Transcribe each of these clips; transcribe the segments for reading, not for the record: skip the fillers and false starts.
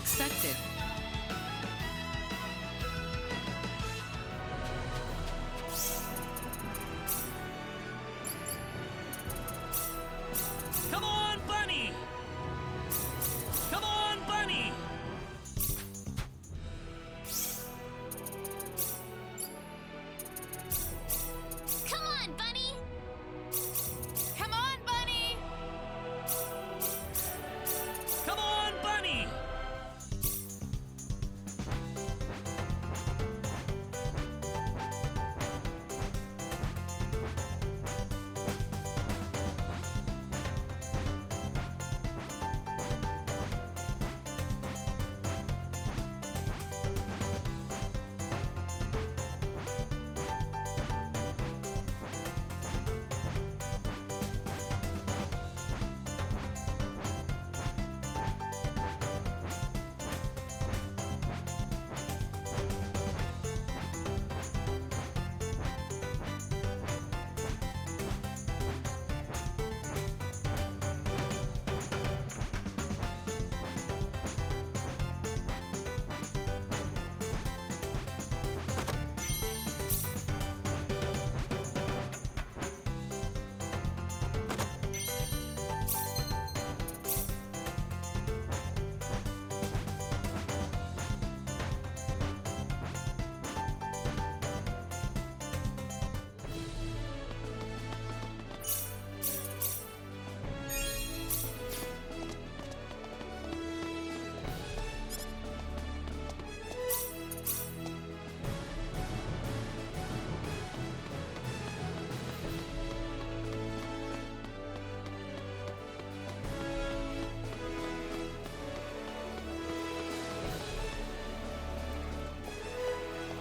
expected. Come on, Bunny! Come on, Bunny! Come on, Bunny! Come on, Bunny! Come on, Bunny!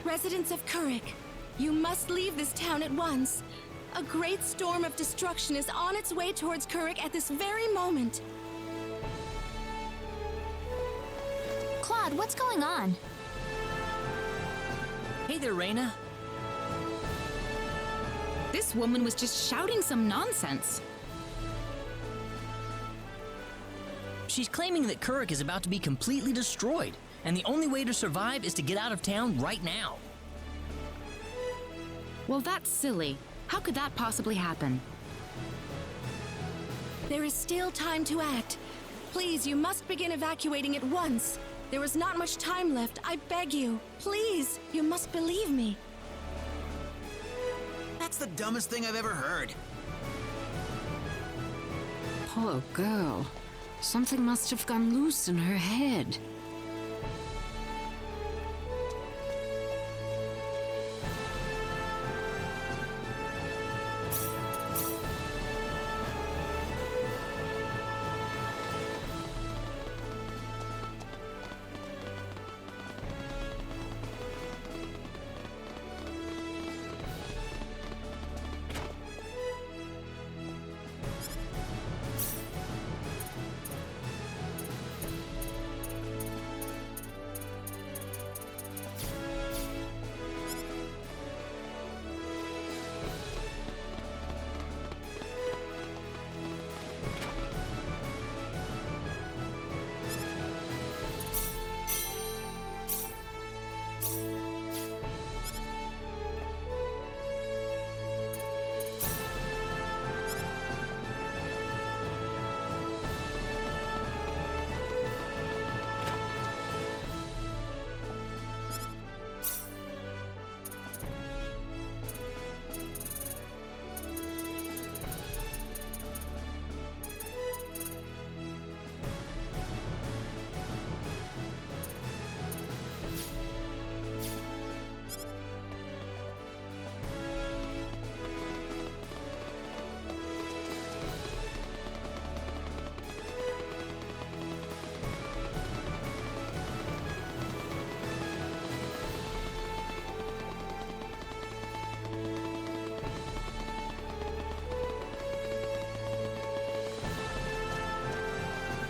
Residents of Kurik, you must leave this town at once. A great storm of destruction is on its way towards Kurik at this very moment. Claude, what's going on? Hey there, Reina. This woman was just shouting some nonsense. She's claiming that Kurik is about to be completely destroyed, and the only way to survive is to get out of town right now. Well, that's silly. How could that possibly happen? There is still time to act. Please, you must begin evacuating at once. There is not much time left, I beg you. Please, you must believe me. That's the dumbest thing I've ever heard. Poor girl. Something must have gone loose in her head.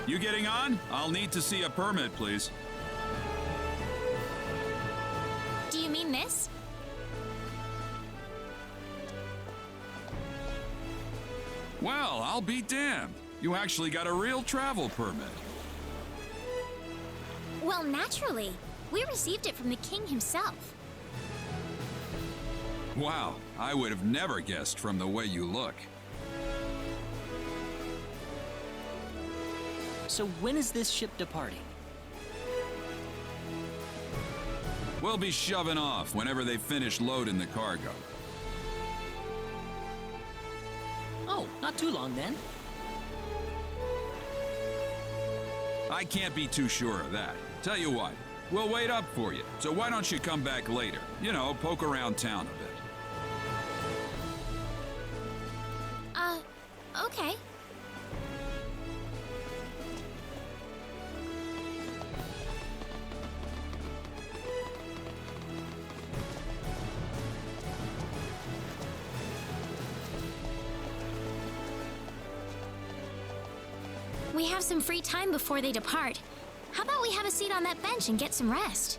You getting on? I'll need to see a permit, please. Do you mean this? Well, I'll be damned. You actually got a real travel permit. Well, naturally. We received it from the king himself. Wow, I would have never guessed from the way you look. So when is this ship departing? We'll be shoving off whenever they finish loading the cargo. Oh, not too long then. I can't be too sure of that. Tell you what, we'll wait up for you. So why don't you come back later? You know, poke around town a bit. Okay. We have some free time before they depart. How about we have a seat on that bench and get some rest?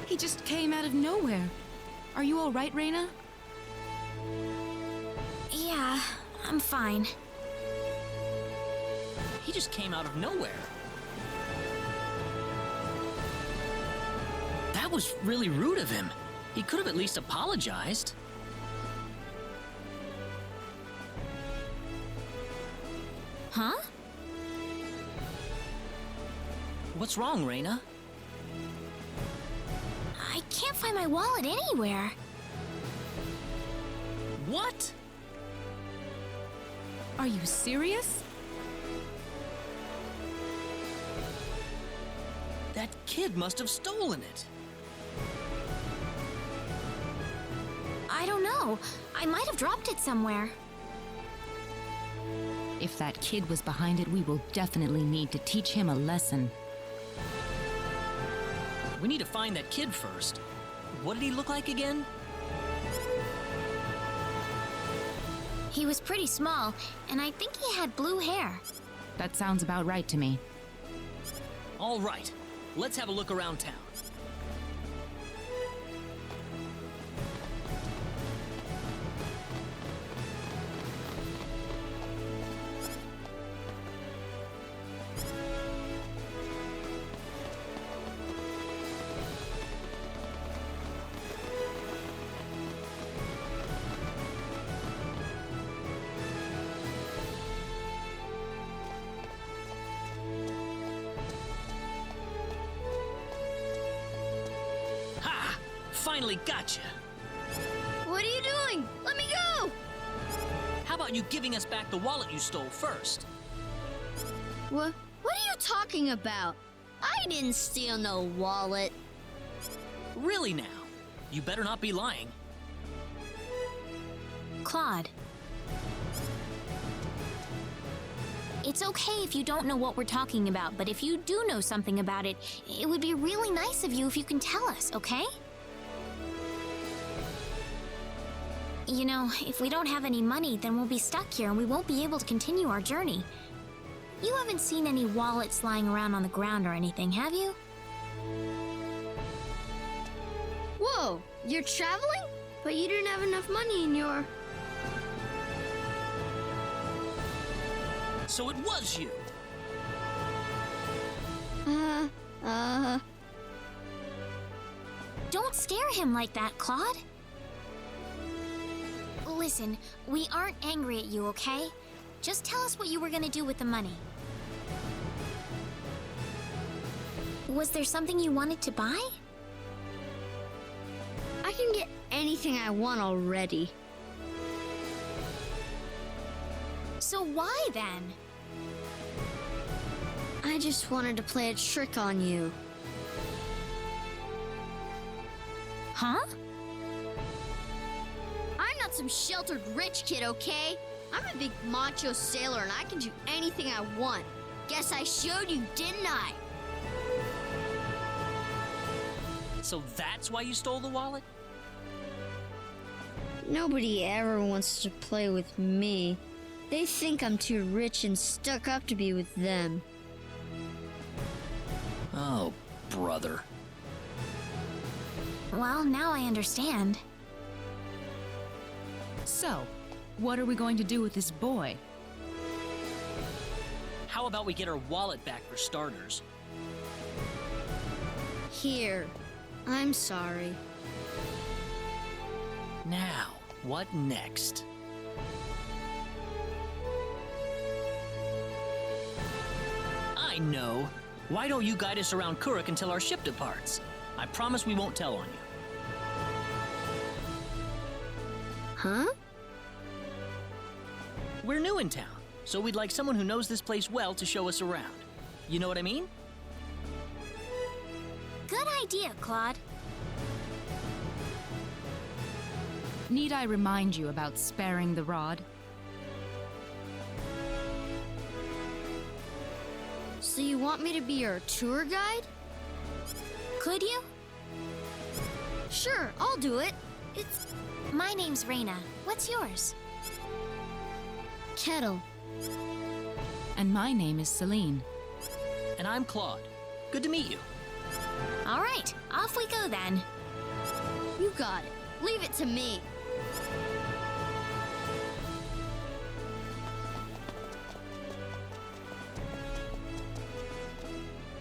He just came out of nowhere. Are you all right, Reina? Yeah, I'm fine. He just came out of nowhere. That was really rude of him. He could have at least apologized. Huh? What's wrong, Reina? I can't find my wallet anywhere. What? Are you serious? That kid must have stolen it. I don't know. I might have dropped it somewhere. If that kid was behind it, we will definitely need to teach him a lesson. We need to find that kid first. What did he look like again? He was pretty small, and I think he had blue hair. That sounds about right to me. All right, let's have a look around town. Ha! Finally gotcha! What are you doing? Let me go! How about you giving us back the wallet you stole first? What are you talking about? I didn't steal no wallet. Really now? You better not be lying. Claude. It's okay if you don't know what we're talking about, but if you do know something about it, it would be really nice of you if you can tell us, okay? You know, if we don't have any money, then we'll be stuck here and we won't be able to continue our journey. You haven't seen any wallets lying around on the ground or anything, have you? Whoa, you're traveling? But you didn't have enough money in your... So it was you! Don't scare him like that, Claude. Listen, we aren't angry at you, okay? Just tell us what you were gonna do with the money. Was there something you wanted to buy? I can get anything I want already. So why then? I just wanted to play a trick on you. Huh? I'm not some sheltered rich kid, okay? I'm a big macho sailor and I can do anything I want. Guess I showed you, didn't I? So that's why you stole the wallet? Nobody ever wants to play with me. They think I'm too rich and stuck up to be with them. Oh, brother. Well, now I understand. So, what are we going to do with this boy? How about we get our wallet back for starters? Here. I'm sorry. Now, what next? I know. Why don't you guide us around Kuruk until our ship departs? I promise we won't tell on you. Huh? We're new in town, so we'd like someone who knows this place well to show us around. You know what I mean? Good idea, Claude. Need I remind you about sparing the rod? So you want me to be your tour guide? Could you? Sure, I'll do it. My name's Reina. What's yours? Kettle. And my name is Celine. And I'm Claude. Good to meet you. All right, off we go then. You got it. Leave it to me.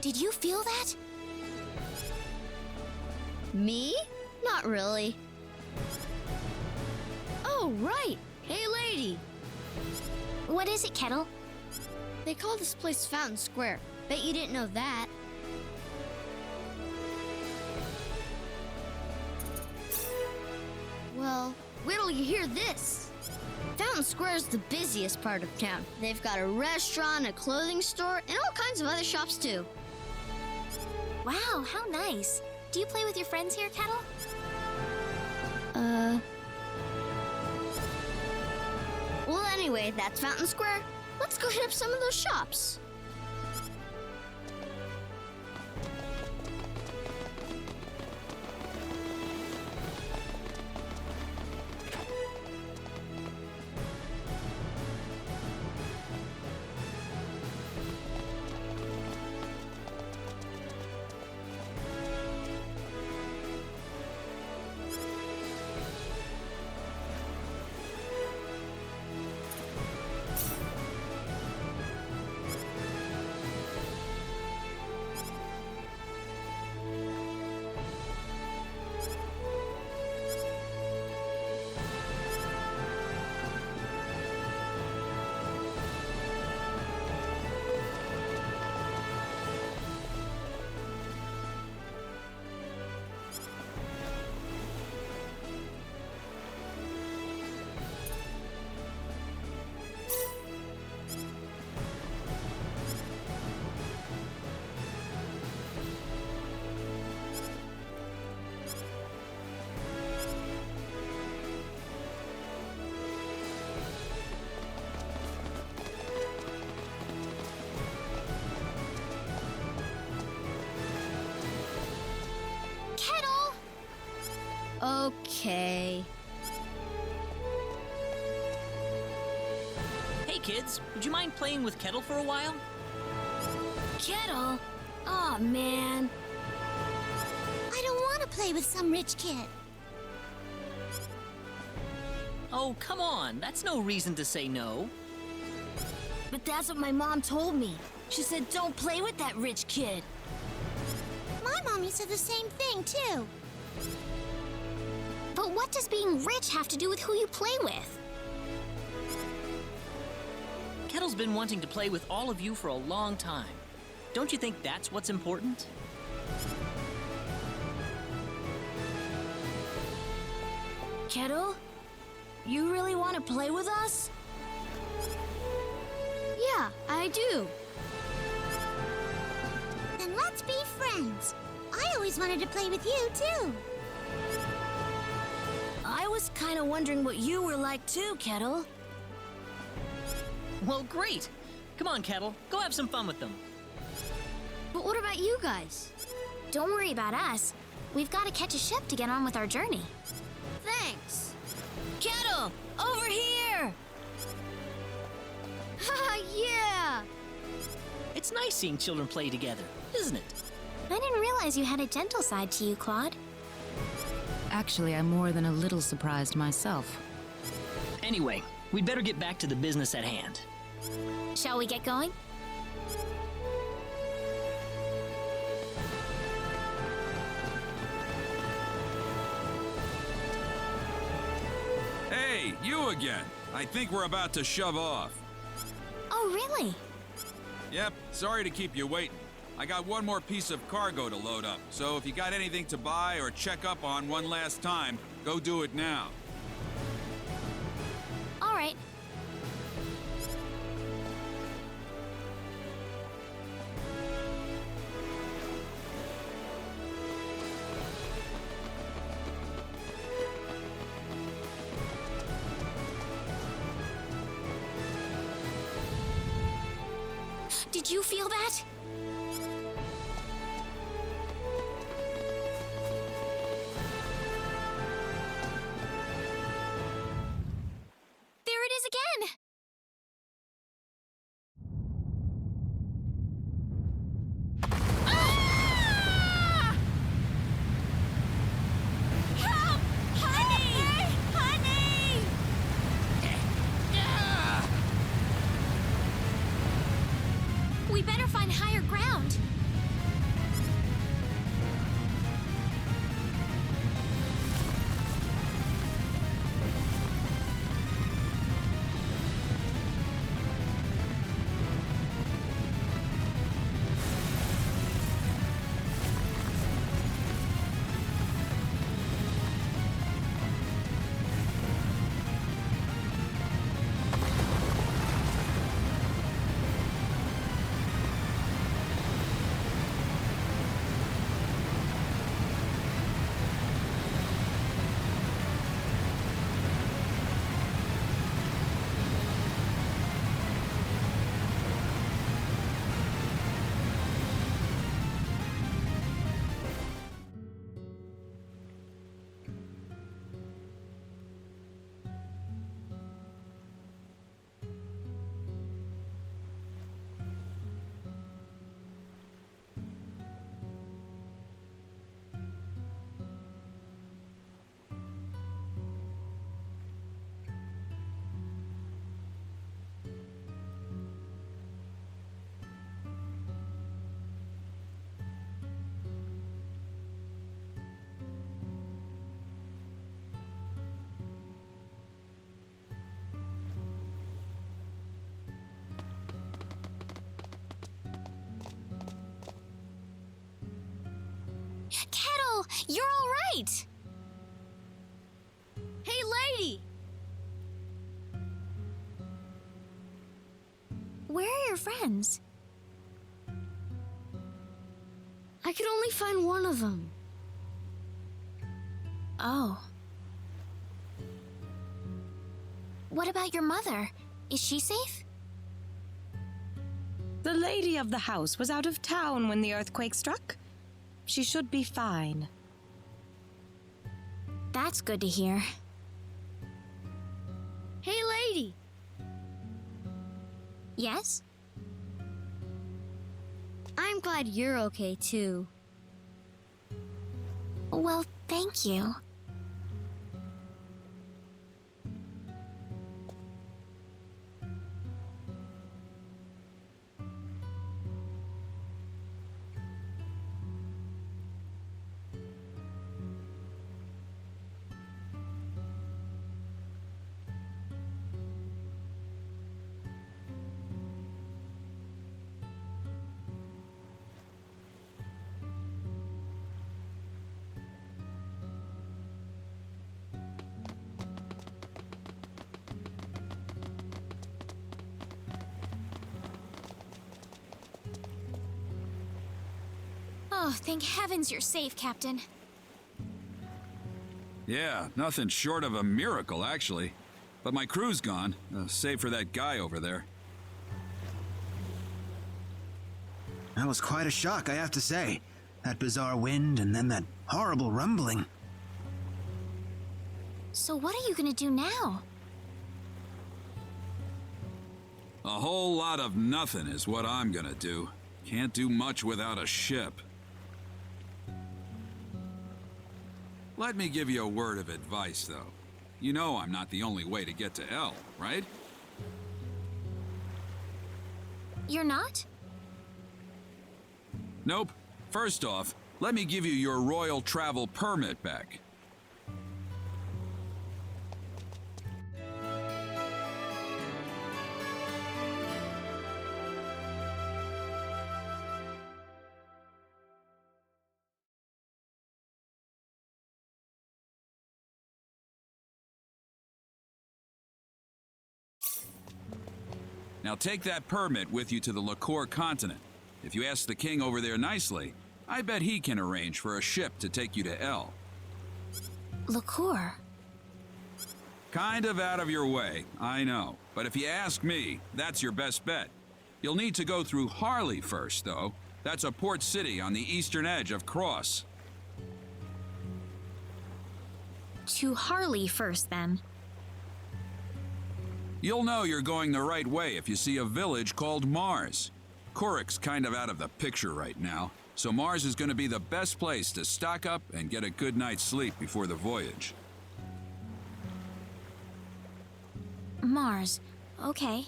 Did you feel that? Me? Not really. Oh, right. Hey, lady. What is it, Kettle? They call this place Fountain Square. Bet you didn't know that. Well, wait till you hear this. Fountain Square is the busiest part of town. They've got a restaurant, a clothing store, and all kinds of other shops too. Wow, how nice. Do you play with your friends here, Kettle? Well, anyway, that's Fountain Square. Let's go hit up some of those shops. Kettle! Okay. Hey kids, would you mind playing with Kettle for a while? Kettle? Aw, man. I don't want to play with some rich kid. Oh, come on, that's no reason to say no. But that's what my mom told me. She said don't play with that rich kid. My mommy said the same thing, too. But what does being rich have to do with who you play with? Kettle's been wanting to play with all of you for a long time. Don't you think that's what's important? Kettle? You really want to play with us? Yeah, I do. Then let's be friends. I always wanted to play with you, too. I was kind of wondering what you were like too, Kettle. Well, great. Come on, Kettle, go have some fun with them. But what about you guys? Don't worry about us. We've got to catch a ship to get on with our journey. Thanks. Kettle, over here! Haha, yeah! It's nice seeing children play together, isn't it? I didn't realize you had a gentle side to you, Claude. Actually, I'm more than a little surprised myself. Anyway, we'd better get back to the business at hand. Shall we get going? Hey, you again. I think we're about to shove off. Oh, really? Yep, sorry to keep you waiting. I got one more piece of cargo to load up, so if you got anything to buy or check up on one last time, go do it now. All right. Did you feel that? There it is again! Ah! Help! Honey! Honey! We better find higher ground. Kettle, you're all right. Hey, lady! Where are your friends? I could only find one of them. Oh. What about your mother? Is she safe? The lady of the house was out of town when the earthquake struck. She should be fine. That's good to hear. Hey, lady! Yes? I'm glad you're okay, too. Well, thank you. Oh, thank heavens you're safe, Captain. Yeah, nothing short of a miracle, actually. But my crew's gone, save for that guy over there. That was quite a shock, I have to say. That bizarre wind and then that horrible rumbling. So what are you gonna do now? A whole lot of nothing is what I'm gonna do. Can't do much without a ship. Let me give you a word of advice, though. You know I'm not the only way to get to El, right? You're not? Nope. First off, let me give you your royal travel permit back. Now take that permit with you to the Liqueur continent. If you ask the king over there nicely, I bet he can arrange for a ship to take you to El. Liqueur? Kind of out of your way, I know. But if you ask me, that's your best bet. You'll need to go through Harley first, though. That's a port city on the eastern edge of Cross. To Harley first, then. You'll know you're going the right way if you see a village called Mars. Kuruk's kind of out of the picture right now, so Mars is going to be the best place to stock up and get a good night's sleep before the voyage. Mars. Okay.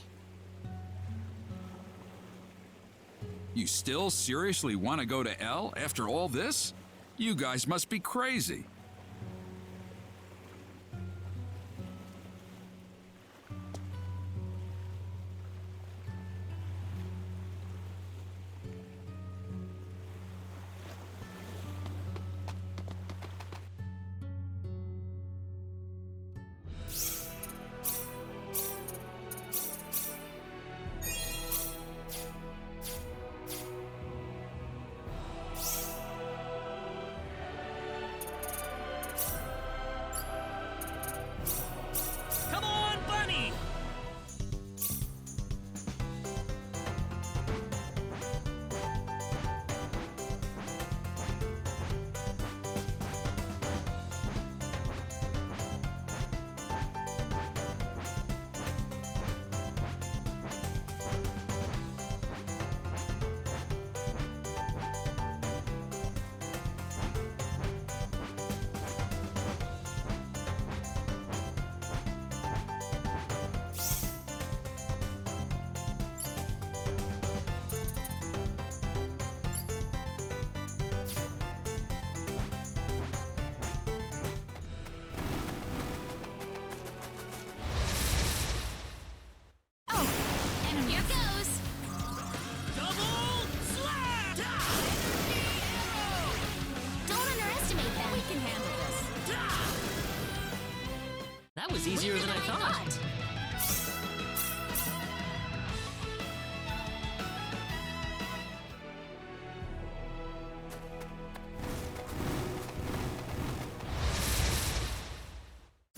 You still seriously want to go to El after all this? You guys must be crazy. Come on, Bunny! Here goes! Double slap! Don't underestimate them. We can handle this. That was easier than I thought.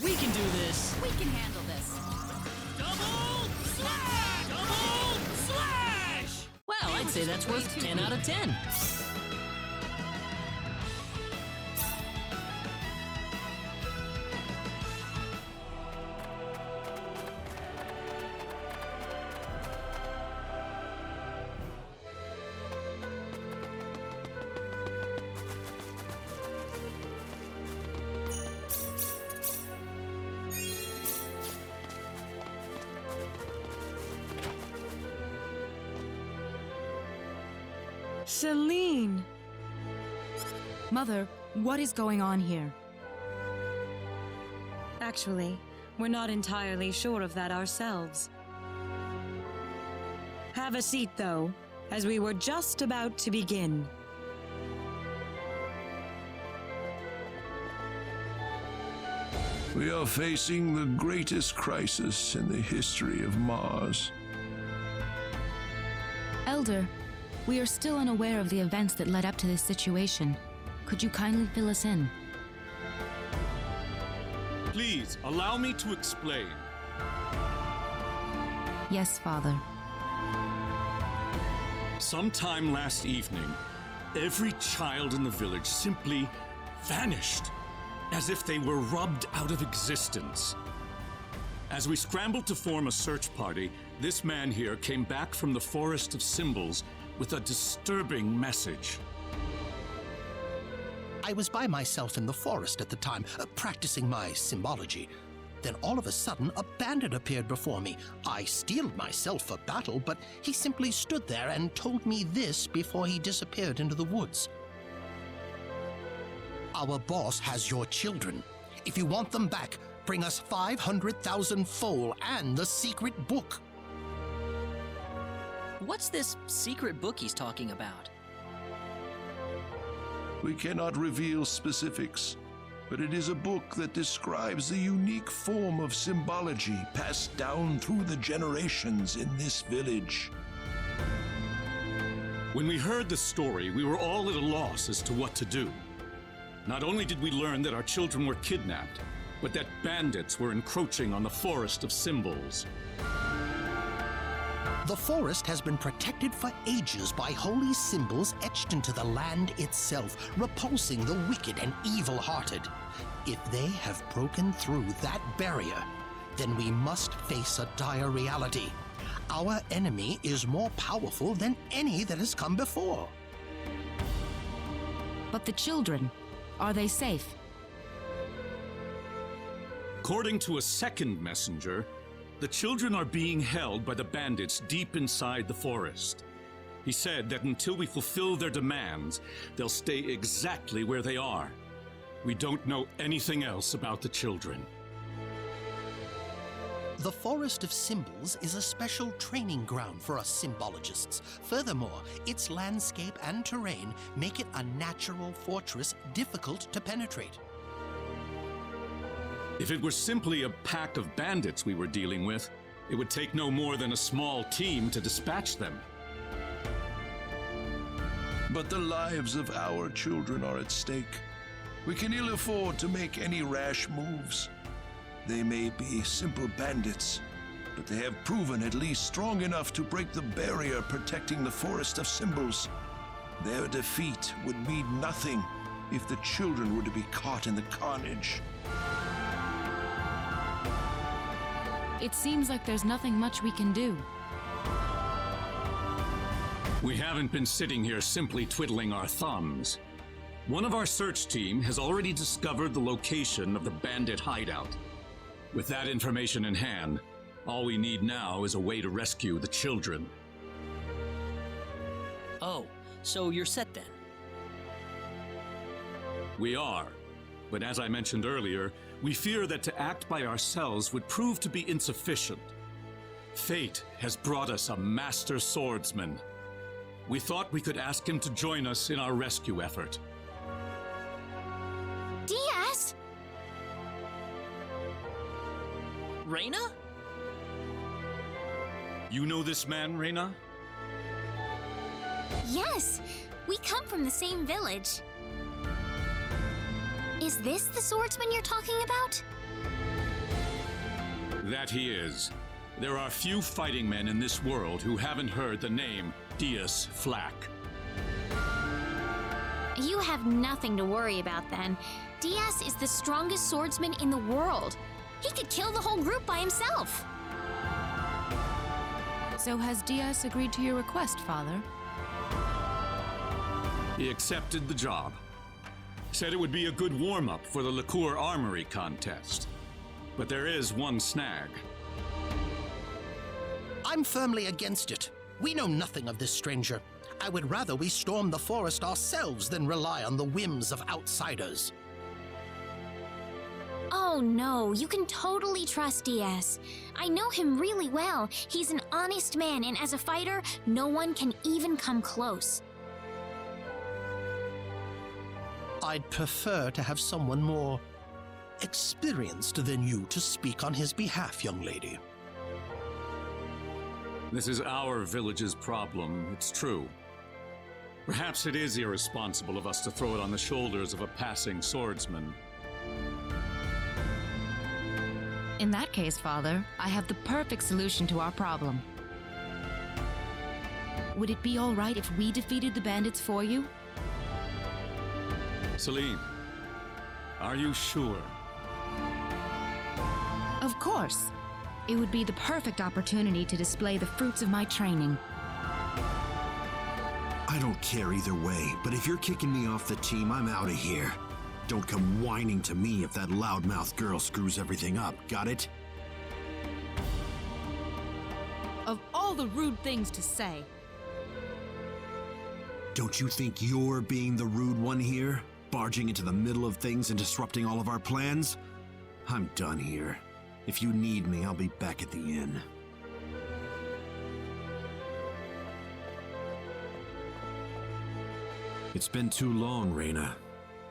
We can do this. We can handle this. Double slash! Double slash! Well, I'd say that's worth 10 out of 10. Celine! Mother, what is going on here? Actually, we're not entirely sure of that ourselves. Have a seat, though, as we were just about to begin. We are facing the greatest crisis in the history of Mars. Elder, we are still unaware of the events that led up to this situation. Could you kindly fill us in? Please, allow me to explain. Yes, Father. Sometime last evening, every child in the village simply vanished, as if they were rubbed out of existence. As we scrambled to form a search party, this man here came back from the Forest of Symbols with a disturbing message. I was by myself in the forest at the time, practicing my symbology. Then all of a sudden, a bandit appeared before me. I steeled myself for battle, but he simply stood there and told me this before he disappeared into the woods. Our boss has your children. If you want them back, bring us 500,000 foal and the secret book. What's this secret book he's talking about? We cannot reveal specifics, but it is a book that describes the unique form of symbology passed down through the generations in this village. When we heard the story, we were all at a loss as to what to do. Not only did we learn that our children were kidnapped, but that bandits were encroaching on the Forest of Symbols. The forest has been protected for ages by holy symbols etched into the land itself, repulsing the wicked and evil-hearted. If they have broken through that barrier, then we must face a dire reality. Our enemy is more powerful than any that has come before. But the children, are they safe? According to a second messenger, the children are being held by the bandits deep inside the forest. He said that until we fulfill their demands, they'll stay exactly where they are. We don't know anything else about the children. The Forest of Symbols is a special training ground for us symbologists. Furthermore, its landscape and terrain make it a natural fortress difficult to penetrate. If it were simply a pack of bandits we were dealing with, it would take no more than a small team to dispatch them. But the lives of our children are at stake. We can ill afford to make any rash moves. They may be simple bandits, but they have proven at least strong enough to break the barrier protecting the Forest of Symbols. Their defeat would mean nothing if the children were to be caught in the carnage. It seems like there's nothing much we can do. We haven't been sitting here simply twiddling our thumbs. One of our search team has already discovered the location of the bandit hideout. With that information in hand, all we need now is a way to rescue the children. Oh, so you're set then? We are. But as I mentioned earlier, we fear that to act by ourselves would prove to be insufficient. Fate has brought us a master swordsman. We thought we could ask him to join us in our rescue effort. Diaz! Reyna? You know this man, Reyna? Yes, we come from the same village. Is this the swordsman you're talking about? That he is. There are few fighting men in this world who haven't heard the name Diaz Flack. You have nothing to worry about then. Diaz is the strongest swordsman in the world. He could kill the whole group by himself. So has Diaz agreed to your request, Father? He accepted the job. Said it would be a good warm-up for the Liqueur Armory contest. But there is one snag. I'm firmly against it. We know nothing of this stranger. I would rather we storm the forest ourselves than rely on the whims of outsiders. Oh no, you can totally trust Diaz. I know him really well. He's an honest man, and as a fighter, no one can even come close. I'd prefer to have someone more experienced than you to speak on his behalf, young lady. This is our village's problem, it's true. Perhaps it is irresponsible of us to throw it on the shoulders of a passing swordsman. In that case, Father, I have the perfect solution to our problem. Would it be all right if we defeated the bandits for you? Celine, are you sure? Of course. It would be the perfect opportunity to display the fruits of my training. I don't care either way, but if you're kicking me off the team, I'm out of here. Don't come whining to me if that loudmouth girl screws everything up, got it? Of all the rude things to say. Don't you think you're being the rude one here? Barging into the middle of things and disrupting all of our plans? I'm done here. If you need me, I'll be back at the inn. It's been too long, Reyna.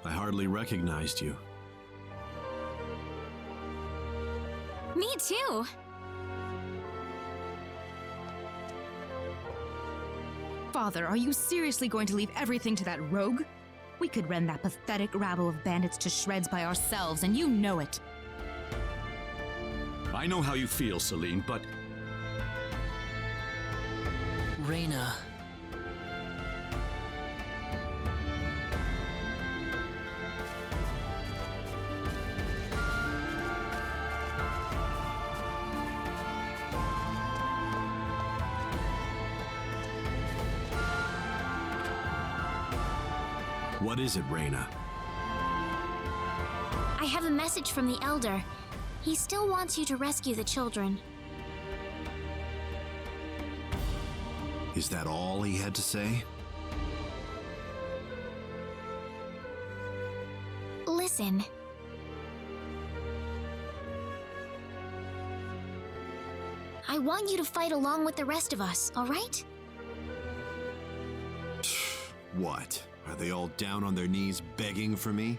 I hardly recognized you. Me too. Father, are you seriously going to leave everything to that rogue? We could rend that pathetic rabble of bandits to shreds by ourselves, and you know it. I know how you feel, Celine, but... Reyna. What is it, Reyna? I have a message from the Elder. He still wants you to rescue the children. Is that all he had to say? Listen. I want you to fight along with the rest of us, all right? What? Are they all down on their knees begging for me?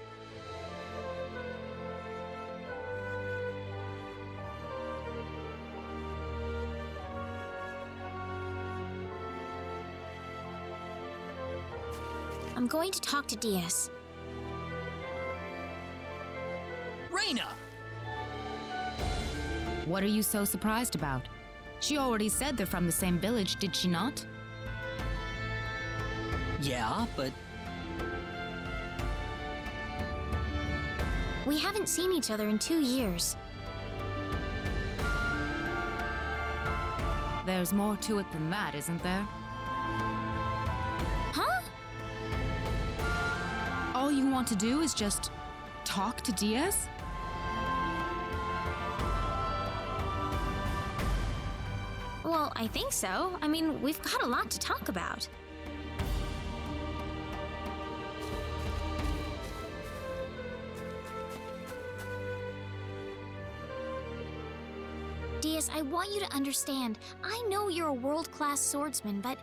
I'm going to talk to Diaz. Reyna! What are you so surprised about? She already said they're from the same village, did she not? Yeah, but... We haven't seen each other in 2 years. There's more to it than that, isn't there? Huh? All you want to do is just talk to Diaz? Well, I think so. I mean, we've got a lot to talk about. Diaz, I want you to understand. I know you're a world-class swordsman, but...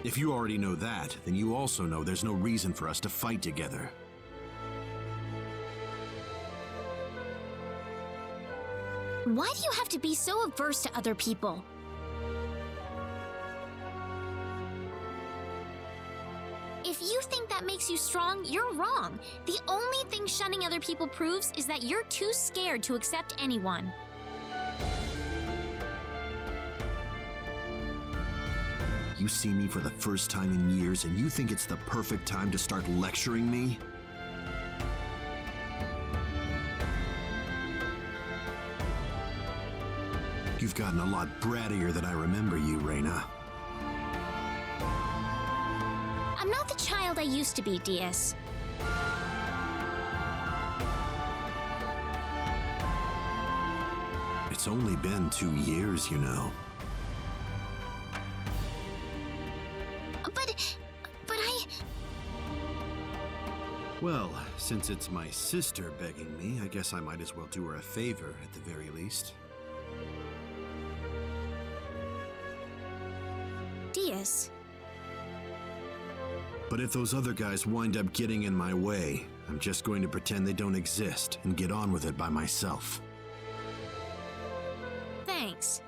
If you already know that, then you also know there's no reason for us to fight together. Why do you have to be so averse to other people? If you think that makes you strong, you're wrong. The only thing shunning other people proves is that you're too scared to accept anyone. You see me for the first time in years, and you think it's the perfect time to start lecturing me? You've gotten a lot brattier than I remember you, Reyna. I'm not the child I used to be, Diaz. It's only been 2 years, you know. But I... Well, since it's my sister begging me, I guess I might as well do her a favor at the very least. Diaz. But if those other guys wind up getting in my way, I'm just going to pretend they don't exist and get on with it by myself. Thanks.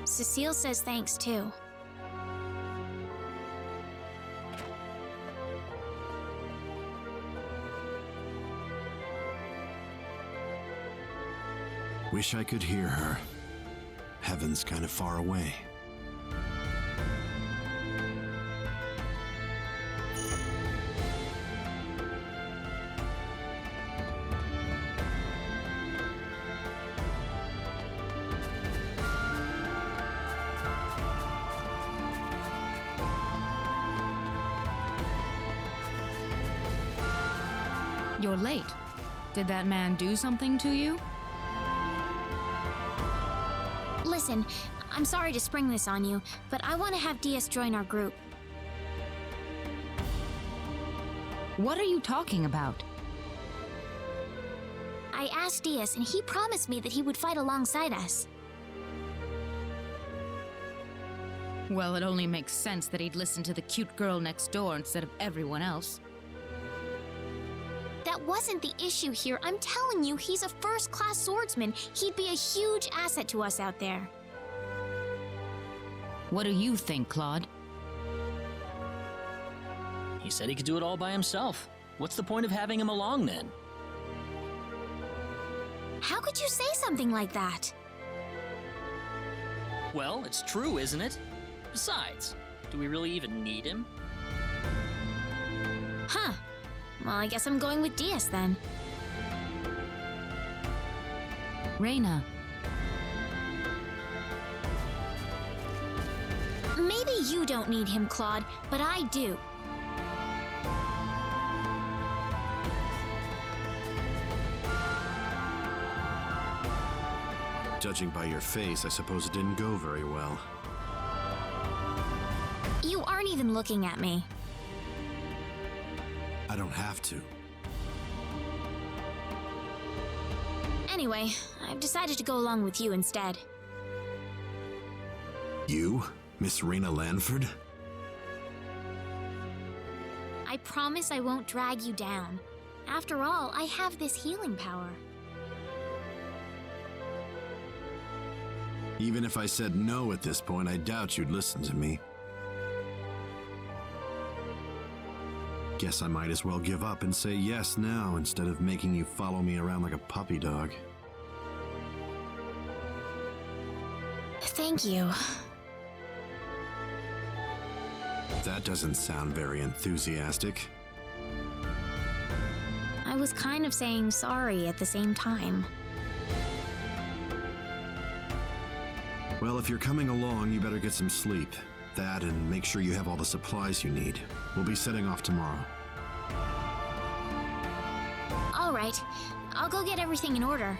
Cecile says thanks too. Wish I could hear her. Heaven's kind of far away. You're late. Did that man do something to you? Listen, I'm sorry to spring this on you, but I want to have Diaz join our group. What are you talking about? I asked Diaz, and he promised me that he would fight alongside us. Well, it only makes sense that he'd listen to the cute girl next door instead of everyone else. That wasn't the issue here. I'm telling you, he's a first-class swordsman. He'd be a huge asset to us out there. What do you think, Claude? He said he could do it all by himself. What's the point of having him along then? How could you say something like that? Well, it's true, isn't it? Besides, do we really even need him? Huh. Well, I guess I'm going with Diaz then. Reina. Maybe you don't need him, Claude, but I do. Judging by your face, I suppose it didn't go very well. You aren't even looking at me. I don't have to. Anyway, I've decided to go along with you instead. You? Miss Reina Lanford? I promise I won't drag you down. After all, I have this healing power. Even if I said no at this point, I doubt you'd listen to me. Guess I might as well give up and say yes now instead of making you follow me around like a puppy dog. Thank you. That doesn't sound very enthusiastic. I was kind of saying sorry at the same time. Well, if you're coming along, you better get some sleep. That and make sure you have all the supplies you need. We'll be setting off tomorrow. All right. I'll go get everything in order.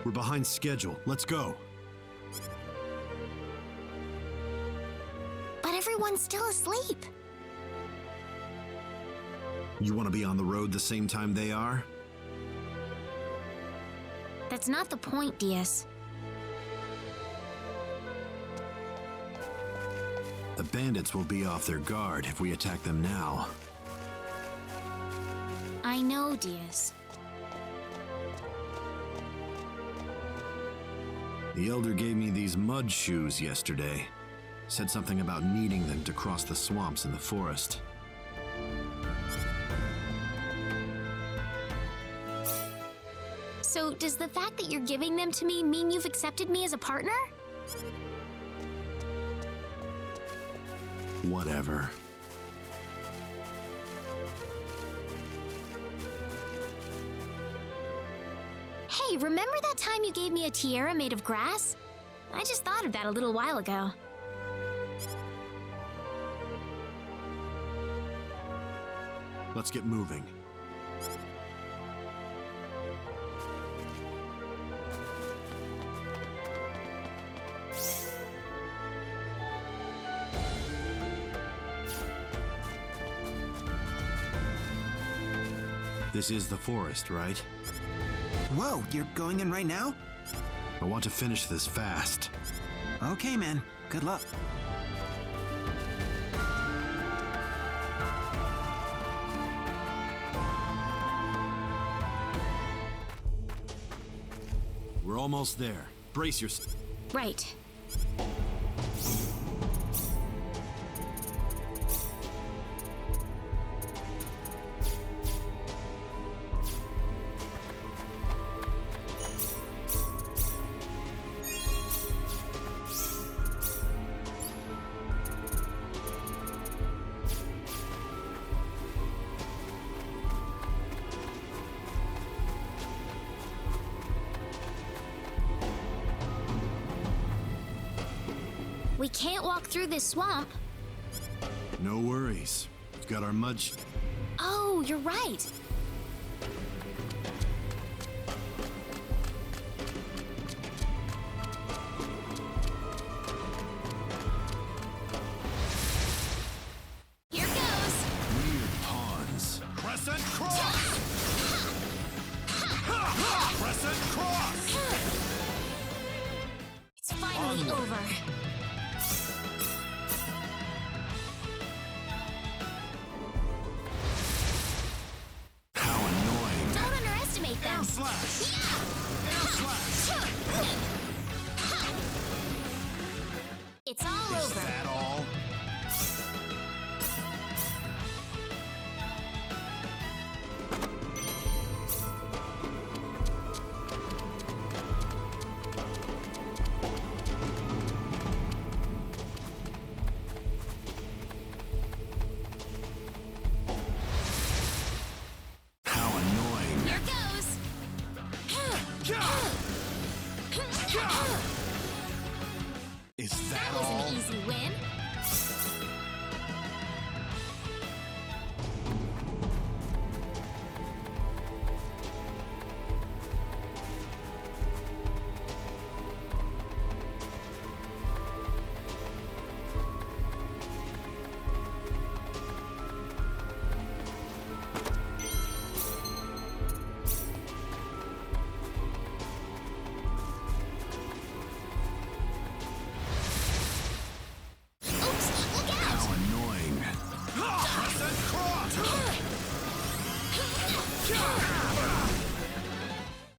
We're behind schedule. Let's go. But everyone's still asleep. You want to be on the road the same time they are? That's not the point, Diaz. The bandits will be off their guard if we attack them now. I know, Diaz. The Elder gave me these mud shoes yesterday. Said something about needing them to cross the swamps in the forest. So, does the fact that you're giving them to me mean you've accepted me as a partner? Whatever. Hey, remember that time you gave me a tiara made of grass? I just thought of that a little while ago. Let's get moving. This is the forest, right? Whoa, you're going in right now? I want to finish this fast. Okay, man. Good luck. We're almost there. Brace yourself. Right. We can't walk through this swamp. No worries. We've got our mud. Oh, you're right. Here goes. Weird pawns. Crescent cross! Crescent cross! It's finally over. How annoying. Don't underestimate them. Air slash! Air slash! It's all Is over. that all? How annoying. Here goes. Is That that was all? an easy win. Oops, look out! How annoying. Crescent cross!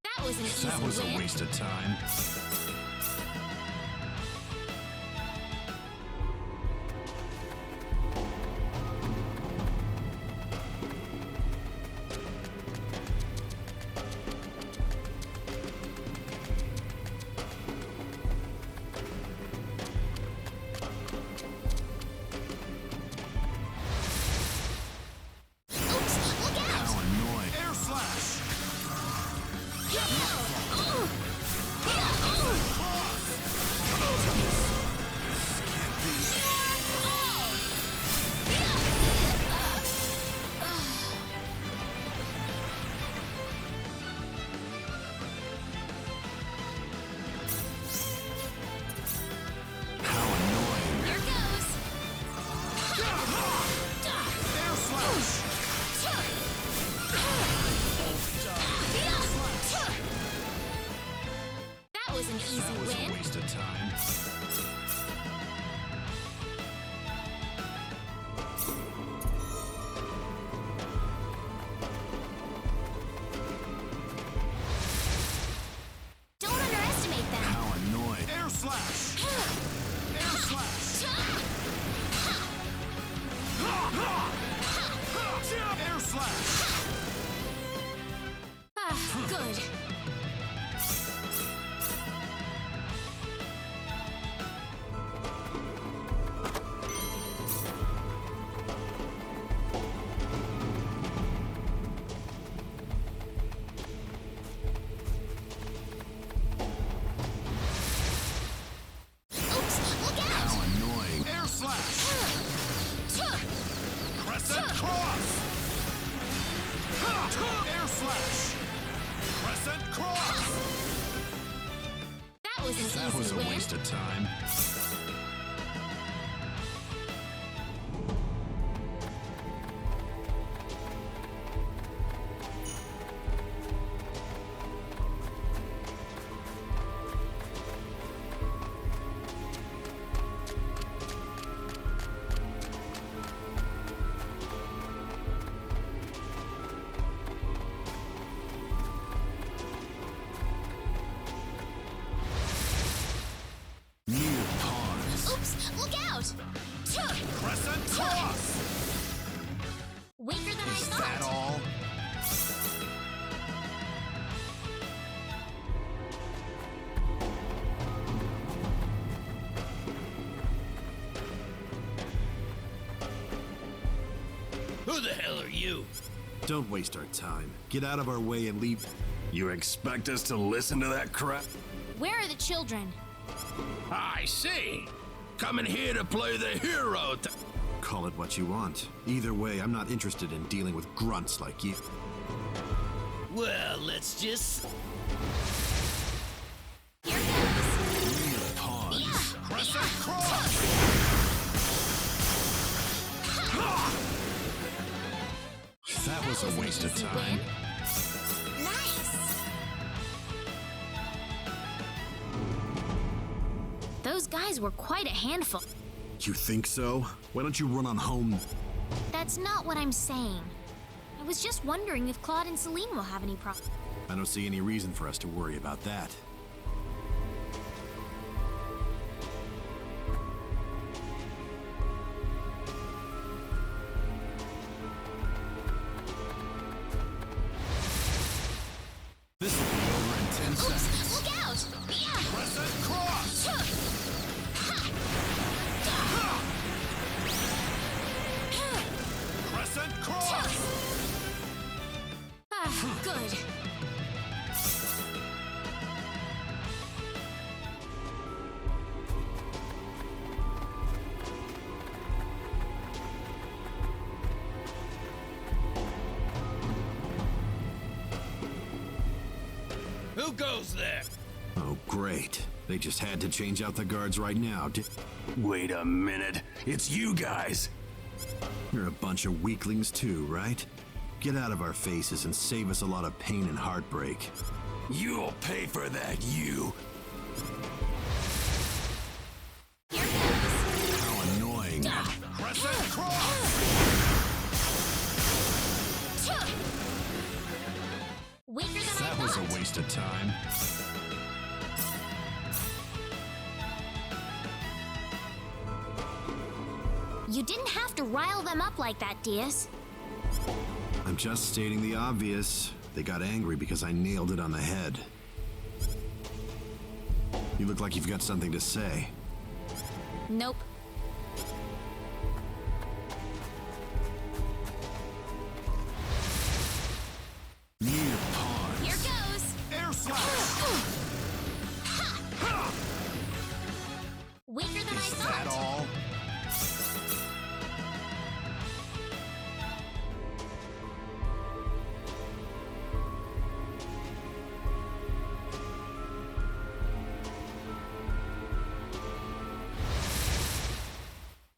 That was an easy That was a win. waste of time. Oops, look out! How annoying. Air slash! How annoying. Here goes. Air slash! That was an easy That was a win. waste of time. Don't underestimate them. How annoying. Air slash! Air slash! Air slash! Ah, good. Oops, look out! How annoying. Air slash! Crescent cross! Air slash! Crescent cross! That was an That easy was a win. waste of time. Near pawns. Oops, look out! Crescent cross! Weaker than I Is thought. that all? Who the hell are you? Don't waste our time. Get out of our way and leave. You expect us to listen to that crap? Where are the children? I see. coming here to play the hero. Call it what you want. Either way, I'm not interested in dealing with grunts like you. Well, let's just... Pawns. Crescent Cross! That was a waste of time. Those guys were quite a handful. You think so? Why don't you run on home? That's not what I'm saying. I was just wondering if Claude and Celine will have any problems. I don't see any reason for us to worry about that. This will be over in 10 seconds. Look out! Crescent Cross! Crescent Cross! Ah, good. Who goes there? Oh, great. They just had to change out the guards right now. Wait a minute. It's you guys. You're a bunch of weaklings too, right? Get out of our faces and save us a lot of pain and heartbreak. You'll pay for that, you. How annoying. Crescent Cross! Weaker than That was a waste of time. You didn't have to rile them up like that, Diaz. I'm just stating the obvious. They got angry because I nailed it on the head. You look like you've got something to say. Nope. Near pawns. Here goes. Air slash! Weaker than I Is thought. that all?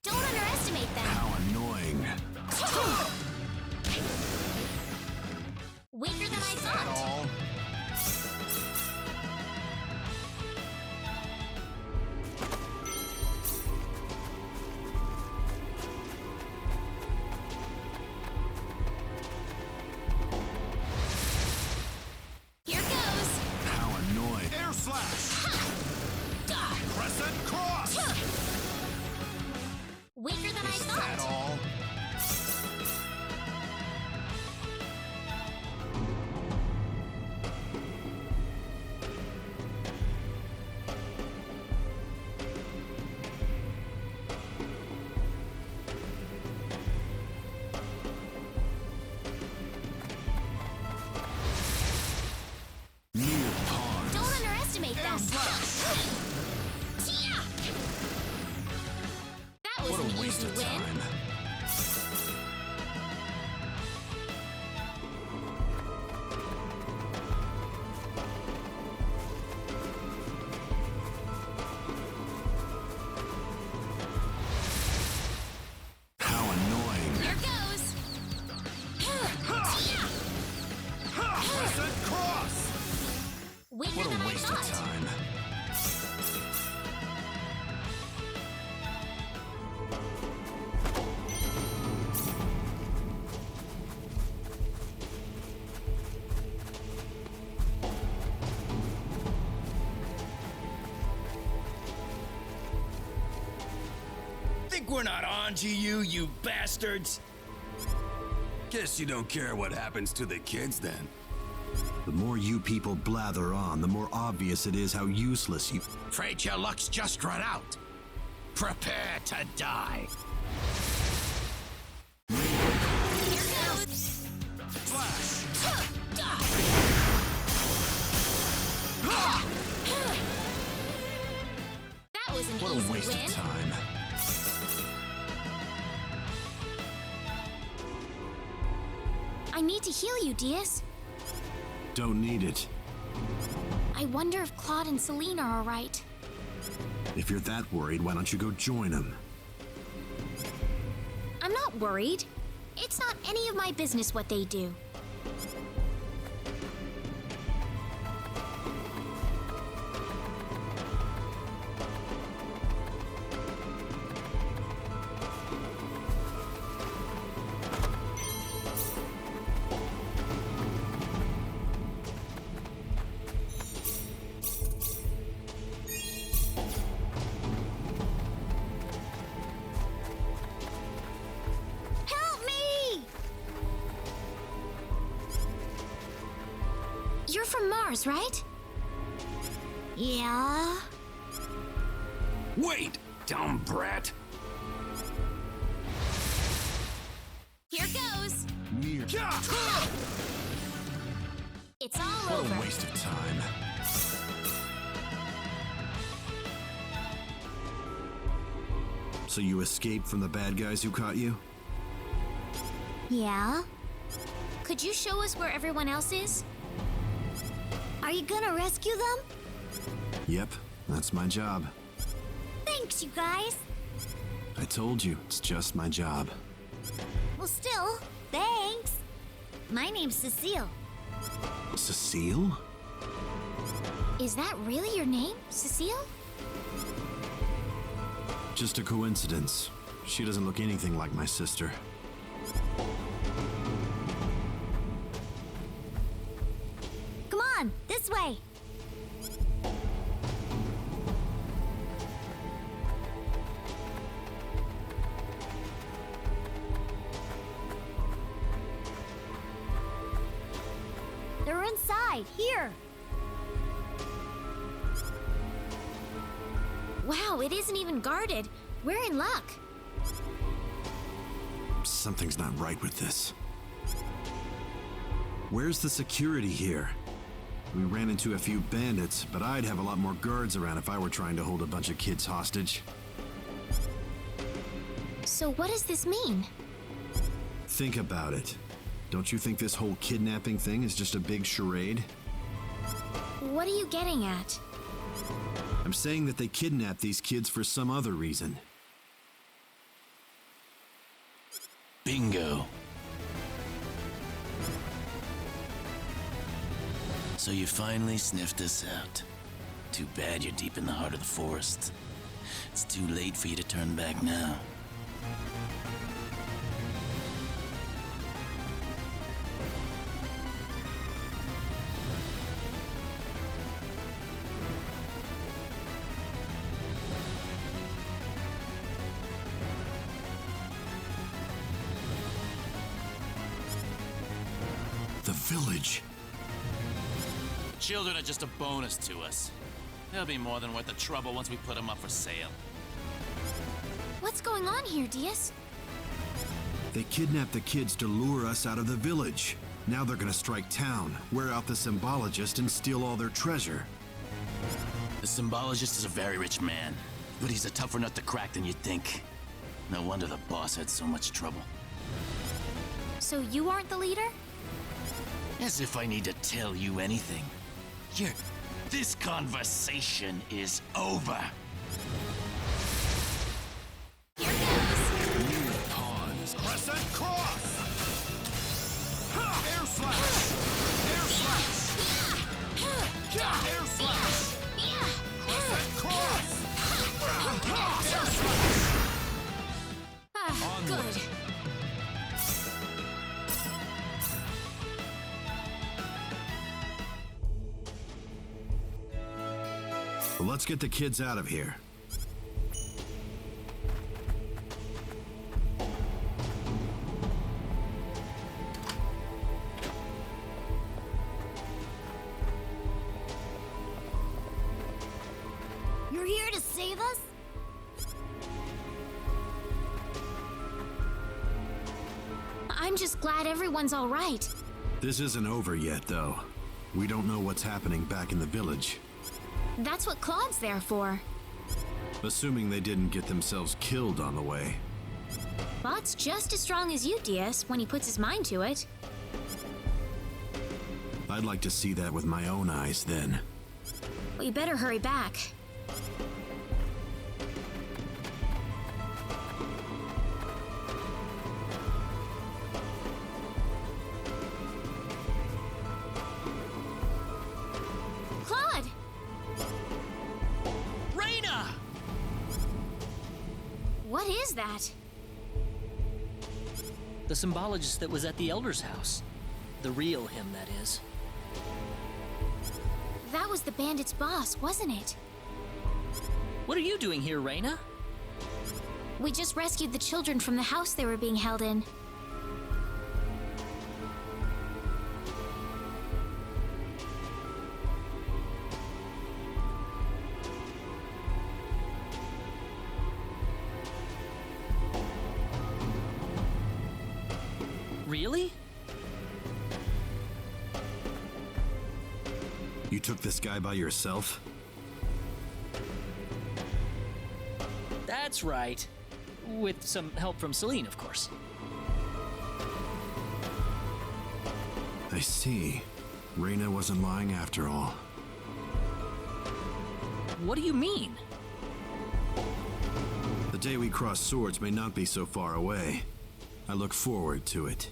Don't underestimate them. How annoying. Weaker than I Is that thought. all? Here goes. How annoying. Air slash! Crescent Cross! Weaker than I Is that thought. all? Near pawns. Don't underestimate them. That was What an a waste easy of win. time. How annoying. Here goes. Crescent Cross! Weaker What than a I waste of thought. time. Think we're not on to you, you bastards? Guess you don't care what happens to the kids then. The more you people blather on, the more obvious it is how useless you... Afraid your luck's just run out. Prepare to die. Here goes. Flash! That was an What a easy waste win. of time. need to heal you, Diaz. Don't need it. I wonder if Claude and Celine are alright. If you're that worried, why don't you go join them? I'm not worried. It's not any of my business what they do. You're from Mars, right? Yeah. Wait, dumb brat. Here goes. Weird. It's all What over. a waste of time. So you escaped from the bad guys who caught you? Yeah? Could you show us where everyone else is? Are you gonna rescue them? Yep, that's my job. Thanks, you guys. I told you, it's just my job. Well, still, thanks. My name's Cecile. Cecile? Is that really your name, Cecile? Just a coincidence. She doesn't look anything like my sister. Come on, this way. They're inside, here. Wow, it isn't even guarded. We're in luck. Something's not right with this. Where's the security here? We ran into a few bandits, but I'd have a lot more guards around if I were trying to hold a bunch of kids hostage. So what does this mean? Think about it. Don't you think this whole kidnapping thing is just a big charade? What are you getting at? I'm saying that they kidnapped these kids for some other reason. Bingo. So you finally sniffed us out. Too bad you're deep in the heart of the forest. It's too late for you to turn back now. The village. Children are just a bonus to us. They'll be more than worth the trouble once we put them up for sale. What's going on here, Diaz? They kidnapped the kids to lure us out of the village. Now they're gonna strike town, wear out the symbologist, and steal all their treasure. The symbologist is a very rich man, but he's a tougher nut to crack than you'd think. No wonder the boss had so much trouble. So you aren't the leader? As if I need to tell you anything. This conversation is over. New pawns. Crescent cross. Air slash. Air slash. Air slash. Crescent cross. Air slash. Ah, good. Well, let's get the kids out of here. You're here to save us? I'm just glad everyone's all right. This isn't over yet, though. We don't know what's happening back in the village. That's what Claude's there for. Assuming they didn't get themselves killed on the way. Claude's just as strong as you, Diaz, when he puts his mind to it. I'd like to see that with my own eyes then. Well, you better hurry back. Claude! Reyna! What is that? The symbologist that was at the Elder's house. The real him, that is. That was the bandit's boss, wasn't it? What are you doing here, Reyna? We just rescued the children from the house they were being held in. Really? You took this guy by yourself? That's right. With some help from Celine, of course. I see. Reyna wasn't lying after all. What do you mean? The day we cross swords may not be so far away. I look forward to it.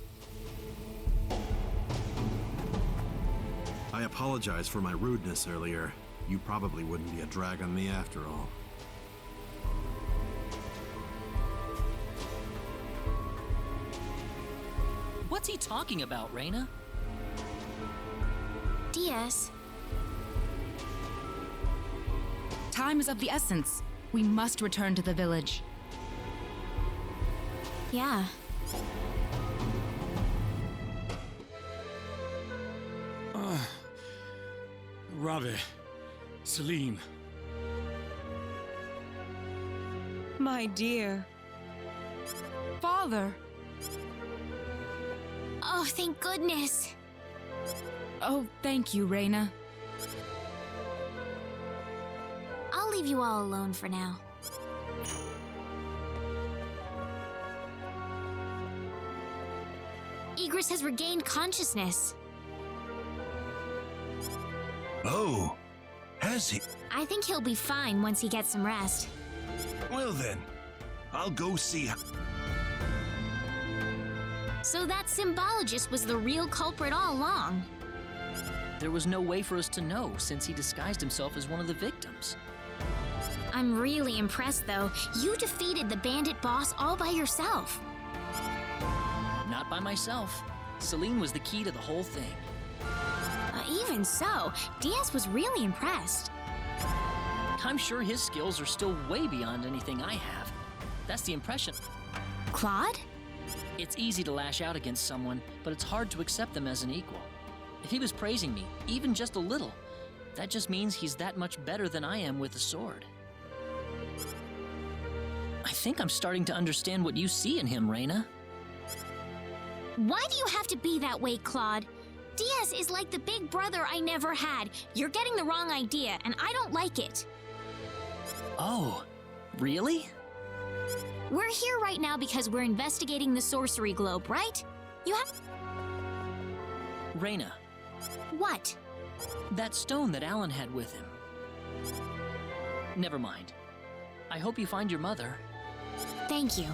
I apologize for my rudeness earlier. You probably wouldn't be a drag on me after all. What's he talking about, Reyna? Diaz. Time is of the essence. We must return to the village. Yeah. Ravi, Celine. My dear. Father! Oh, thank goodness. Oh, thank you, Reyna. I'll leave you all alone for now. Igris has regained consciousness. Oh, has he? I think he'll be fine once he gets some rest. Well then, I'll go see how. So that symbologist was the real culprit all along. There was no way for us to know, since he disguised himself as one of the victims. I'm really impressed, though. You defeated the bandit boss all by yourself. Not by myself. Celine was the key to the whole thing. Even so, Diaz was really impressed. I'm sure his skills are still way beyond anything I have. That's the impression. Claude? It's easy to lash out against someone, but it's hard to accept them as an equal. If he was praising me, even just a little, that just means he's that much better than I am with a sword. I think I'm starting to understand what you see in him, Reyna. Why do you have to be that way, Claude? Diaz is like the big brother I never had. You're getting the wrong idea, and I don't like it. Oh, really? We're here right now because we're investigating the sorcery globe, right? You have... Reyna. What? That stone that Alan had with him. Never mind. I hope you find your mother. Thank you.